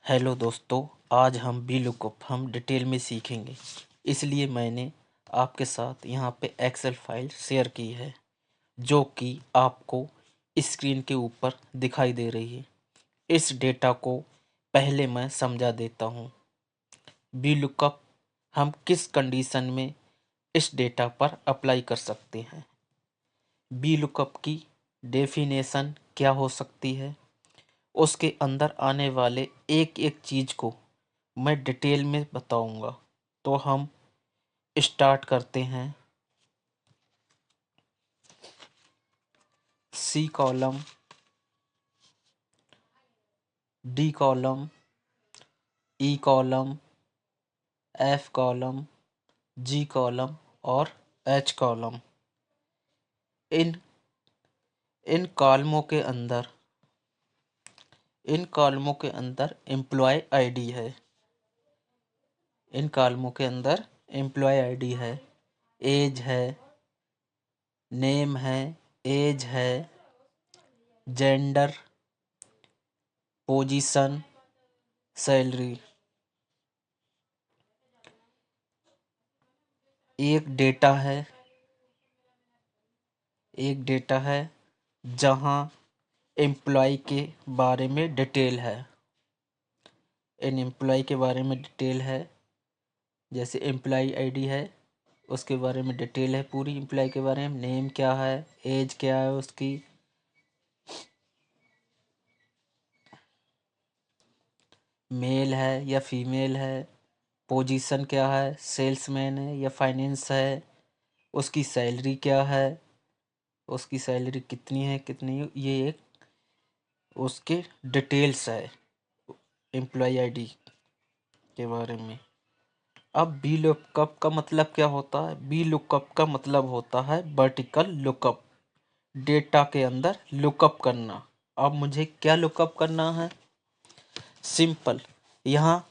Hello दोस्तों, आज हम वीलुकअप हम डिटेल में सीखेंगे। इसलिए मैंने आपके साथ यहाँ पे एक्सेल फाइल शेयर की है, जो कि आपको स्क्रीन के ऊपर दिखाई दे रही है। इस डेटा को पहले मैं समझा देता हूँ। वीलुकअप हम किस कंडीशन में इस डेटा पर अप्लाई कर सकते हैं। वीलुकअप की डेफिनेशन क्या हो सकती है, उसके अंदर आने वाले एक एक चीज को मैं डिटेल में बताऊंगा। तो हम स्टार्ट करते हैं। सी कॉलम, डी कॉलम, ई column, F column, G column और एच कॉलम। इन इन कॉलमों के अंदर एम्प्लॉय आईडी है। इन कॉलमों के अंदर एम्प्लॉय आईडी है, एज है, नेम है, एज है, जेंडर, पोजीशन, सैलरी। एक डेटा है जहाँ एम्प्लॉय के बारे में डिटेल है। इन एम्प्लॉय के बारे में डिटेल है, जैसे एम्प्लॉय आईडी है, उसके बारे में डिटेल है पूरी। एम्प्लॉय के बारे में नेम क्या है, एज क्या है उसकी, मेल है या फीमेल है, पोजीशन क्या है, सेल्समैन है या फाइनेंस है, उसकी सैलरी क्या है, उसकी सैलरी कितनी है कितनी, ये एक उसके डिटेल्स है एम्प्लॉय आईडी के बारे में। अब बी लुकअप का मतलब क्या होता है? बी लुकअप का मतलब होता है वर्टिकल लुकअप, डेटा के अंदर लुकअप करना। अब मुझे क्या लुकअप करना है? सिंपल, यहाँ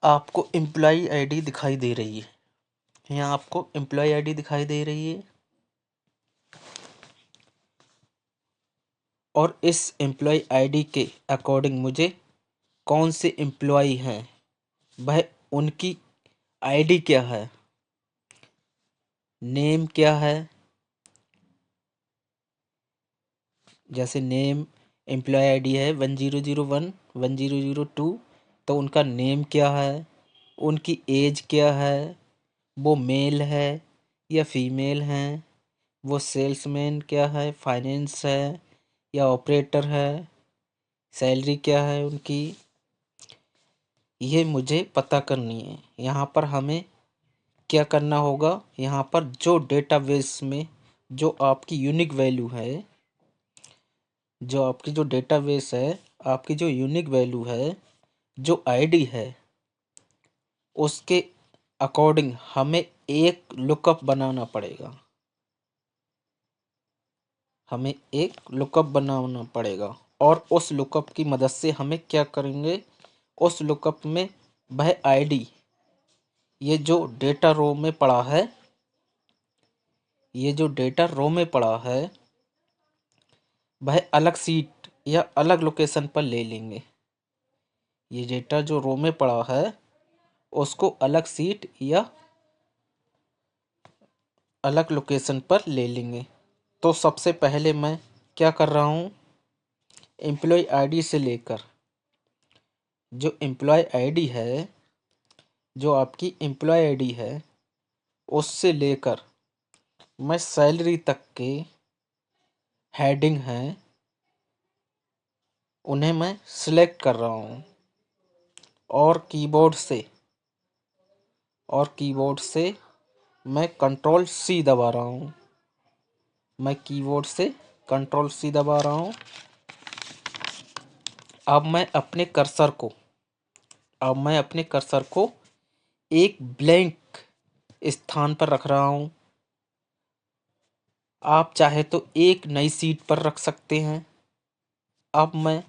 आपको एम्प्लॉय आईडी दिखाई दे रही है। यहाँ आपको एम्प्लॉय आईडी दिखाई दे रही है, और इस एम्प्लॉय आईडी के अकॉर्डिंग मुझे कौन से एम्प्लॉय हैं, वह उनकी आईडी क्या है, नेम क्या है। जैसे नेम एम्प्लॉय आईडी है 1001 1002, तो उनका नेम क्या है, उनकी एज क्या है, वो मेल है या फीमेल हैं, वो सेल्समैन क्या है, फाइनेंस है या ऑपरेटर है, सैलरी क्या है उनकी, ये मुझे पता करनी है। यहाँ पर हमें क्या करना होगा, यहाँ पर जो डेटाबेस में जो आपकी यूनिक वैल्यू है, जो आपकी जो डेटाबेस है, आपकी जो यूनिक वैल्यू है, जो आईडी है, उसके अकॉर्डिंग हमें एक लुकअप बनाना पड़ेगा। हमें एक लुकअप बनाना पड़ेगा, और उस लुकअप की मदद से हमें क्या करेंगे, उस लुकअप में वह आईडी, ये जो डेटा रो में पड़ा है, ये जो डेटा रो में पड़ा है, वह अलग सीट या अलग लोकेशन पर ले लेंगे। ये डेटा जो रो में पड़ा है, उसको अलग सीट या अलग लोकेशन पर ले लेंगे। तो सबसे पहले मैं क्या कर रहा हूँ, एम्प्लॉय आईडी से लेकर, जो एम्प्लॉय आईडी है, जो आपकी एम्प्लॉय आईडी है, उससे लेकर मैं सैलरी तक के हेडिंग हैं, उन्हें मैं सिलेक्ट कर रहा हूँ, और कीबोर्ड से मैं कंट्रोल सी दबा रहा हूँ। मैं कीबोर्ड से कंट्रोल सी दबा रहा हूँ। अब मैं अपने कर्सर को एक ब्लैंक स्थान पर रख रहा हूँ। आप चाहे तो एक नई सीट पर रख सकते हैं। अब मैं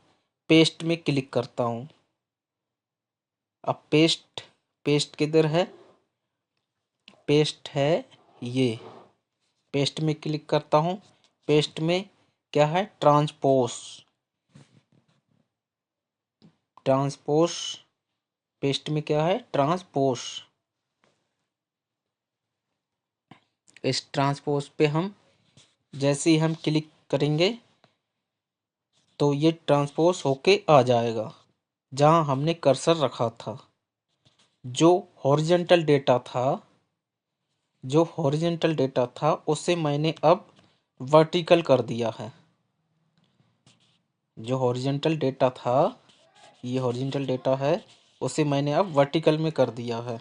पेस्ट में क्लिक करता हूँ। अब पेस्ट किधर है? पेस्ट है ये। पेस्ट में क्लिक करता हूँ। पेस्ट में क्या है? ट्रांसपोज। ट्रांसपोज पेस्ट में क्या है, ट्रांसपोज। इस ट्रांसपोज पे हम जैसे ही हम क्लिक करेंगे तो ये ट्रांसपोज होके आ जाएगा जहां हमने कर्सर रखा था। जो हॉरिजॉन्टल डेटा था उसे मैंने अब वर्टिकल कर दिया है। जो हॉरिजॉन्टल डेटा था, ये हॉरिजॉन्टल डेटा है, उसे मैंने अब वर्टिकल में कर दिया है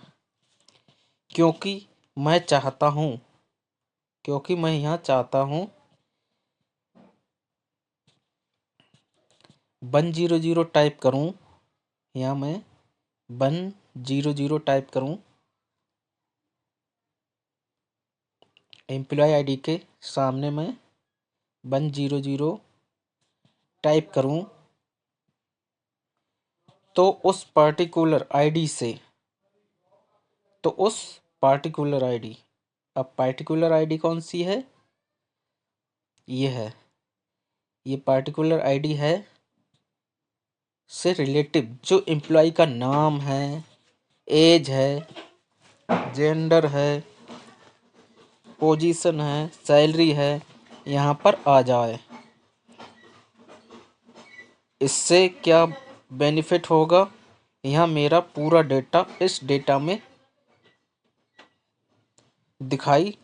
क्योंकि मैं यहाँ चाहता हूँ 100 टाइप करूँ। यहाँ मैं 100 टाइप करूँ एम्प्लॉय आईडी के सामने मैं 100 टाइप करूँ तो उस पार्टिकुलर आईडी अब पार्टिकुलर आईडी कौन सी है, ये पार्टिकुलर आईडी है से रिलेटिव जो एम्प्लॉय का नाम है, एज है, जेंडर है, पोजीशन है, सैलरी है, यहाँ पर आ जाए। इससे क्या बेनिफिट होगा, यहाँ मेरा पूरा डेटा इस डेटा में दिखाई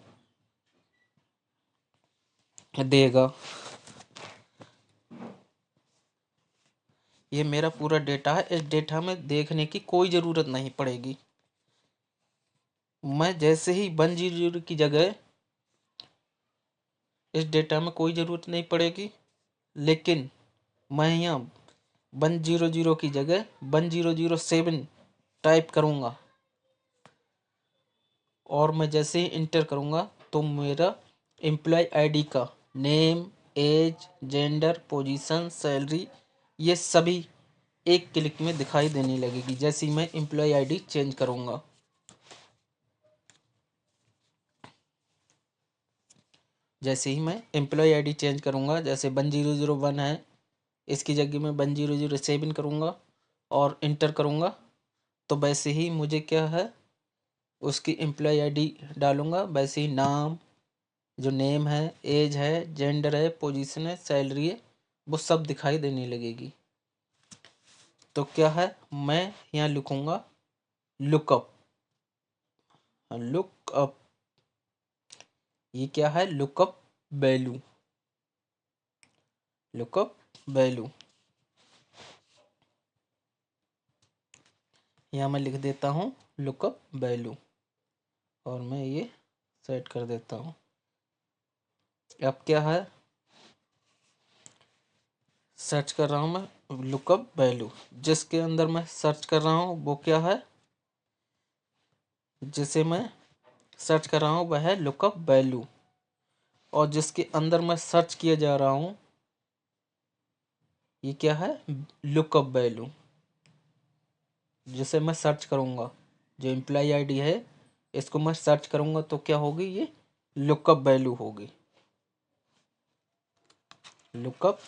देगा। ये मेरा पूरा डेटा है, इस डेटा में देखने की कोई ज़रूरत नहीं पड़ेगी। मैं जैसे ही 100 की जगह इस डेटा में कोई ज़रूरत नहीं पड़ेगी, लेकिन मैं यहाँ 100 की जगह 1007 टाइप करूँगा और मैं जैसे ही इंटर करूँगा तो मेरा एम्प्लॉय आईडी का name, age, gender, position, salary ये सभी एक क्लिक में दिखाई देने लगेगी जैसे ही मैं एम्प्लॉय आईडी चेंज करूँगा। जैसे ही मैं एम्प्लॉय आईडी चेंज करूँगा, जैसे 1001 है, इसकी जगह मैं 1007 करूँगा और इंटर करूँगा तो वैसे ही मुझे क्या है उसकी एम्प्लॉय आईडी डालूँगा, वैसे ही नाम, जो नेम है, एज है, जेंडर है, पोजीशन है, सैलरी है, वो सब दिखाई देने लगेगी। तो क्या है, मैं यहाँ लिखूँगा लुकअप। ये क्या है, लुकअप वैल्यू। यहाँ मैं लिख देता हूँ लुकअप वैल्यू और मैं ये सेट कर देता हूँ। अब क्या है, सर्च कर रहा हूँ मैं लुकअप वैल्यू। जिसके अंदर मैं सर्च कर रहा हूँ वो क्या है, जिसे मैं सर्च कर रहा हूँ वह है लुकअप वैल्यू, और जिसके अंदर मैं सर्च किया जा रहा हूँ ये क्या है, लुकअप वैल्यू। जिसे मैं सर्च करूँगा, जो एम्प्लॉय आईडी है, इसको मैं सर्च करूँगा तो क्या होगी, ये लुकअप वैल्यू होगी। लुकअप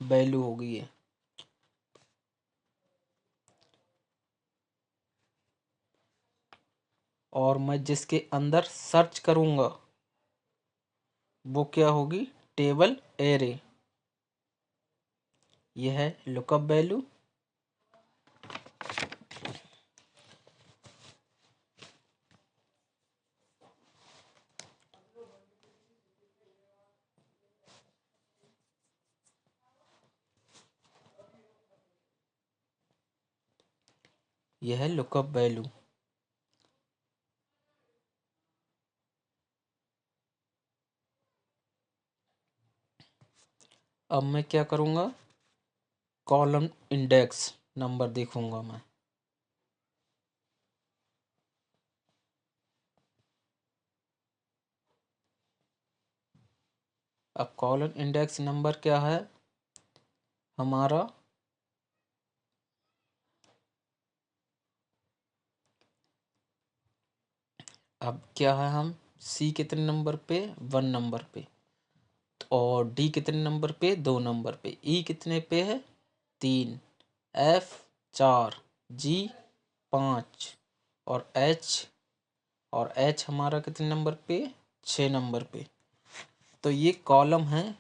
वैल्यू होगी ये। और मैं जिसके अंदर सर्च करूँगा वो क्या होगी, टेबल एरे। ये है लुकअप वैल्यू। यह है लुकअप वैल्यू। अब मैं क्या करूँगा, कॉलम इंडेक्स नंबर देखूंगा मैं। अब कॉलम इंडेक्स नंबर क्या है हमारा, अब क्या है, हम सी कितने नंबर पे, 1 नंबर पे, और डी कितने नंबर पे, 2 नंबर पे, ई कितने पे है, 3, एफ 4, G 5 और H हमारा कितने नंबर पे, 6 नंबर पे। तो ये कॉलम है,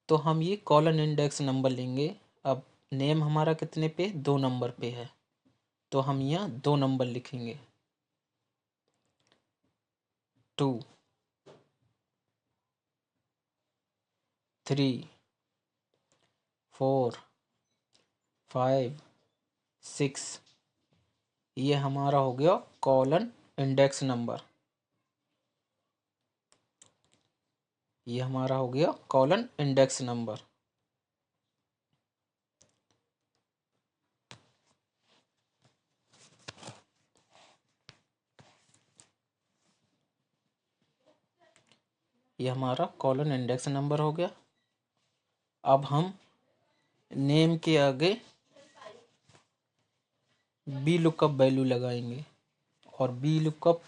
तो हम ये कॉलम इंडेक्स नंबर लेंगे। अब नेम हमारा कितने पे, 2 नंबर पे है, तो हम यहाँ 2 नंबर लिखेंगे, 2, 3, 4, 5, 6। ये हमारा हो गया कॉलम इंडेक्स नंबर। ये हमारा हो गया कॉलम इंडेक्स नंबर। ये हमारा कॉलम इंडेक्स नंबर हो गया। अब हम नेम के आगे बी लुकअप वैल्यू लगाएंगे। और बी लुकअप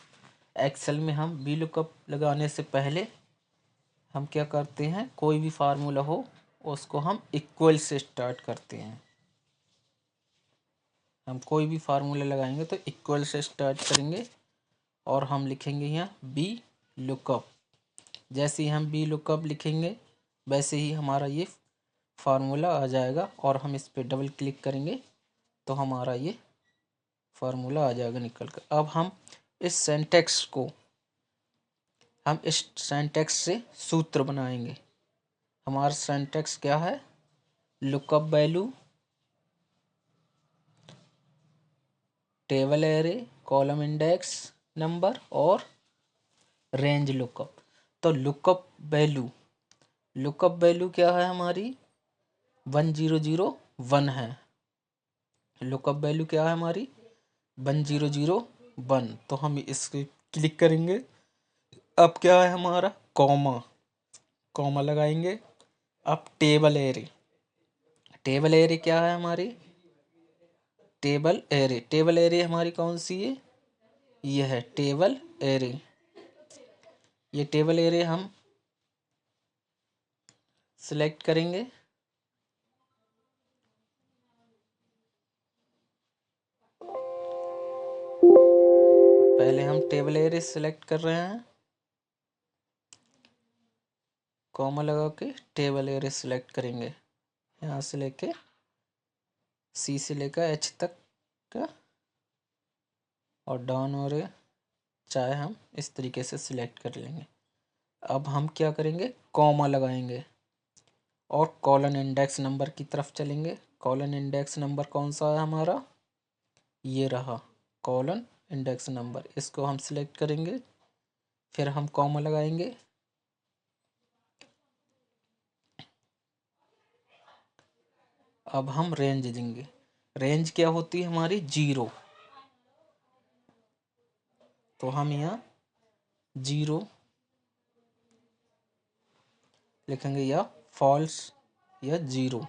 एक्सेल में हम बी लुकअप लगाने से पहले हम क्या करते हैं, कोई भी फार्मूला हो उसको हम इक्वल से स्टार्ट करते हैं। हम कोई भी फार्मूला लगाएंगे तो इक्वल से स्टार्ट करेंगे और हम लिखेंगे यहाँ बी लुकअप। जैसे ही हम बी लुकअप लिखेंगे वैसे ही हमारा ये फार्मूला आ जाएगा और हम इस पर डबल क्लिक करेंगे तो हमारा ये फार्मूला आ जाएगा निकल कर। अब हम इस सिंटैक्स से सूत्र बनाएंगे। हमारा सिंटैक्स क्या है, lookup value, table array, column index number और रेंज लुकअप। तो लुकअप वैल्यू क्या है हमारी, 1001 है। लुकअप वैल्यू क्या है हमारी, 1001। तो हम इस क्लिक करेंगे। अब क्या है हमारा, कॉमा लगाएंगे। अब टेबल एरे क्या है हमारी, टेबल एरे हमारी कौन सी है, ये है टेबल एरे। ये टेबल एरे हम सिलेक्ट करेंगे। पहले हम टेबल एरे सिलेक्ट कर रहे हैं, कॉमा लगा के टेबल एरे सिलेक्ट करेंगे। यहाँ से लेके सी से लेकर एच तक का, और डाउन और चाहे हम इस तरीके से सिलेक्ट कर लेंगे। अब हम क्या करेंगे, कॉमा लगाएंगे और कॉलन इंडेक्स नंबर की तरफ चलेंगे। कॉलन इंडेक्स नंबर कौन सा है हमारा, ये रहा कॉलन इंडेक्स नंबर। इसको हम सिलेक्ट करेंगे, फिर हम कॉमा लगाएंगे। अब हम रेंज देंगे। रेंज क्या होती है हमारी, 0। तो हम यहाँ 0 लिखेंगे या फॉल्स या 0।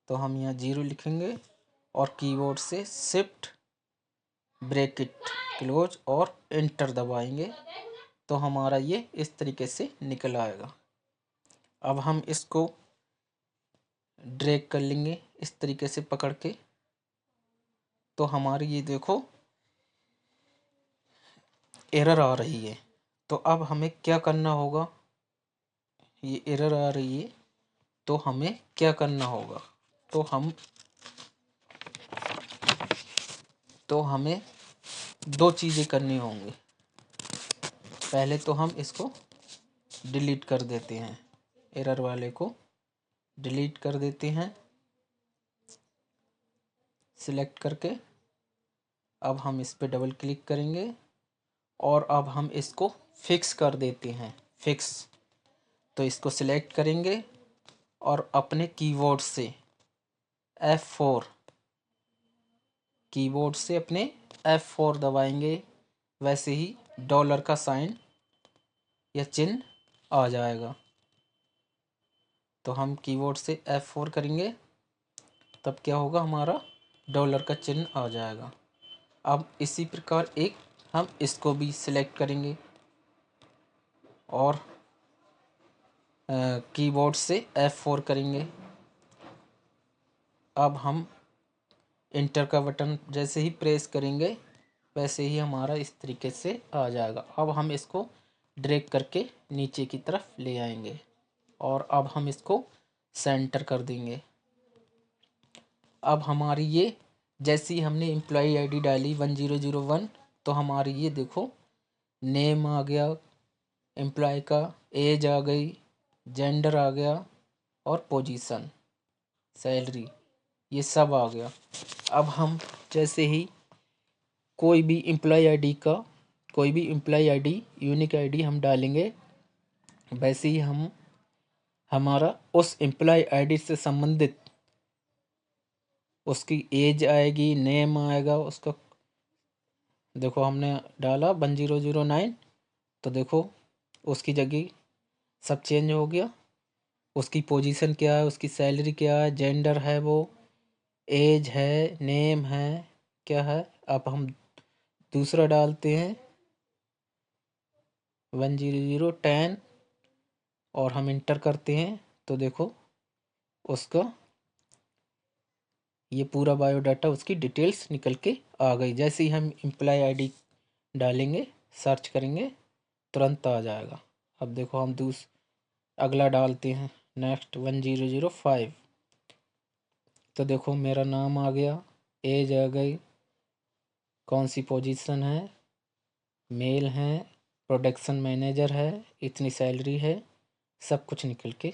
तो हम यहाँ 0 लिखेंगे और कीबोर्ड से शिफ्ट ब्रैकेट क्लोज और एंटर दबाएंगे तो हमारा ये इस तरीके से निकल आएगा। अब हम इसको ड्रैग कर लेंगे इस तरीके से पकड़ के, तो हमारी ये देखो एरर आ रही है। तो अब हमें क्या करना होगा, ये एरर आ रही है तो हमें क्या करना होगा, तो हमें 2 चीज़ें करनी होंगी। पहले तो हम इसको डिलीट कर देते हैं, एरर वाले को डिलीट कर देते हैं सिलेक्ट करके। अब हम इस पे डबल क्लिक करेंगे और अब हम इसको फिक्स कर देते हैं, फिक्स। तो इसको सिलेक्ट करेंगे और अपने कीबोर्ड से F4 अपने F4 दबाएंगे, वैसे ही डॉलर का साइन या चिन्ह आ जाएगा। तो हम कीबोर्ड से F4 करेंगे तब क्या होगा, हमारा डॉलर का चिन्ह आ जाएगा। अब इसी प्रकार एक हम इसको भी सिलेक्ट करेंगे और कीबोर्ड से F4 करेंगे। अब हम इंटर का बटन जैसे ही प्रेस करेंगे वैसे ही हमारा इस तरीके से आ जाएगा। अब हम इसको ड्रैग करके नीचे की तरफ ले आएंगे और अब हम इसको सेंटर कर देंगे। अब हमारी ये जैसे ही हमने एम्प्लॉई आईडी डाली 1001, तो हमारी ये देखो नेम आ गया एम्प्लॉय का, एज आ गई, जेंडर आ गया और पोजीशन, सैलरी, ये सब आ गया। अब हम जैसे ही कोई भी एम्प्लॉय आईडी यूनिक आईडी हम डालेंगे, वैसे ही हम हमारा उस एम्प्लॉय आईडी से संबंधित उसकी एज आएगी, नेम आएगा उसका। देखो हमने डाला 1009, तो देखो उसकी जगह सब चेंज हो गया। उसकी पोजीशन क्या है, उसकी सैलरी क्या है, जेंडर है, वो एज है, नेम है, क्या है। अब हम दूसरा डालते हैं 10010 और हम इंटर करते हैं, तो देखो उसका ये पूरा बायोडाटा, उसकी डिटेल्स निकल के आ गई। जैसे ही हम एम्प्लॉय आईडी डालेंगे, सर्च करेंगे, तुरंत आ जाएगा। अब देखो हम अगला डालते हैं, नेक्स्ट 1005, तो देखो मेरा नाम आ गया, एज आ गई, कौन सी पोजीशन है, मेल है, प्रोडक्शन मैनेजर है, इतनी सैलरी है, सब कुछ निकल के